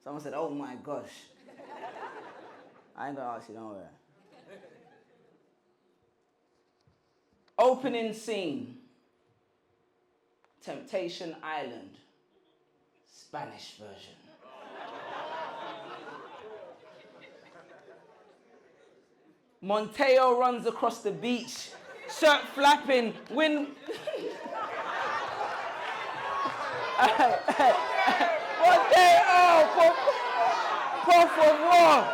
Someone said, oh my gosh. I ain't gonna ask you nowhere. Opening scene. Temptation Island. Spanish version. Montoya runs across the beach, shirt flapping, wind. Montoya, por favor.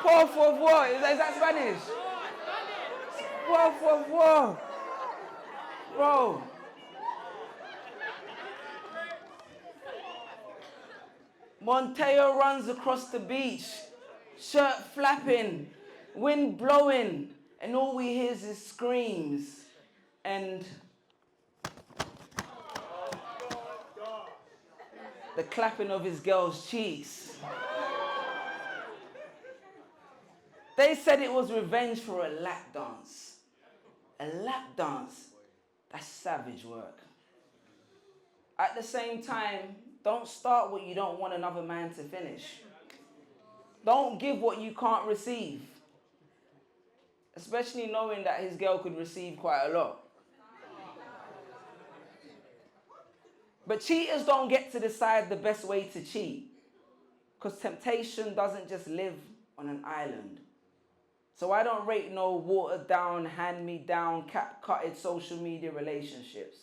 Por favor. Is that Spanish? Por favor. Bro. Montoya runs across the beach, shirt flapping, wind blowing, and all we hear is screams and the clapping of his girl's cheeks. They said it was revenge for a lap dance. A lap dance? That's savage work. At the same time, don't start what you don't want another man to finish. Don't give what you can't receive. Especially knowing that his girl could receive quite a lot. But cheaters don't get to decide the best way to cheat. Because temptation doesn't just live on an island. So I don't rate no watered down, hand-me-down, cat-cutted social media relationships.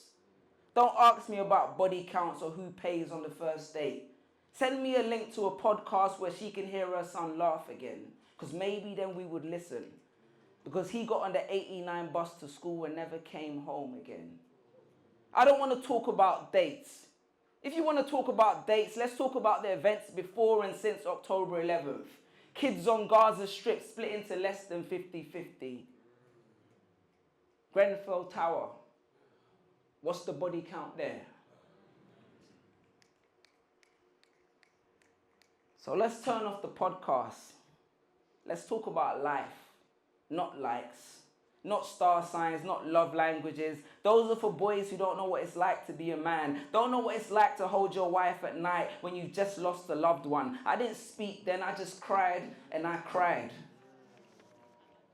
Don't ask me about body counts or who pays on the first date. Send me a link to a podcast where she can hear her son laugh again. Because maybe then we would listen. Because he got on the 89 bus to school and never came home again. I don't want to talk about dates. If you want to talk about dates, let's talk about the events before and since October 11th. Kids on Gaza Strip split into less than 50-50. Grenfell Tower. What's the body count there? So let's turn off the podcast. Let's talk about life, not likes, not star signs, not love languages. Those are for boys who don't know what it's like to be a man. Don't know what it's like to hold your wife at night when you just lost a loved one. I didn't speak then, I just cried and I cried.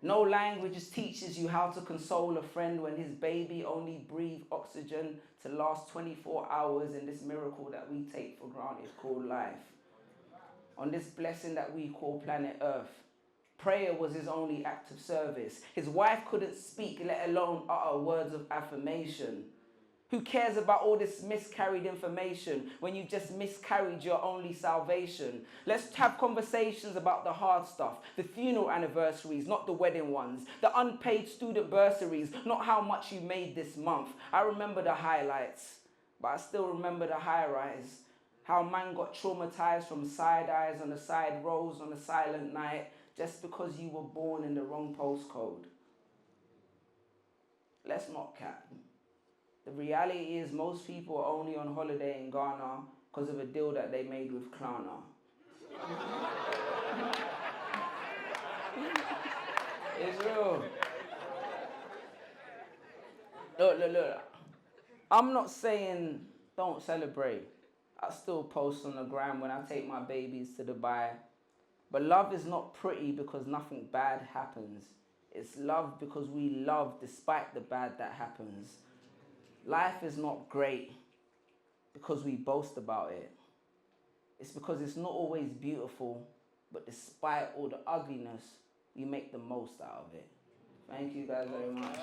No languages teaches you how to console a friend when his baby only breathes oxygen to last 24 hours in this miracle that we take for granted called life. On this blessing that we call planet Earth. Prayer was his only act of service. His wife couldn't speak, let alone utter words of affirmation. Who cares about all this miscarried information when you just miscarried your only salvation? Let's have conversations about the hard stuff, the funeral anniversaries, not the wedding ones, the unpaid student bursaries, not how much you made this month. I remember the highlights, but I still remember the high rise. How man got traumatized from side eyes on the side rows on a silent night just because you were born in the wrong postcode. Let's not cap. The reality is most people are only on holiday in Ghana because of a deal that they made with Klarna. It's real. Look. I'm not saying don't celebrate. I still post on the gram when I take my babies to Dubai. But love is not pretty because nothing bad happens. It's love because we love despite the bad that happens. Life is not great because we boast about it. It's because it's not always beautiful, but despite all the ugliness, we make the most out of it. Thank you guys very much.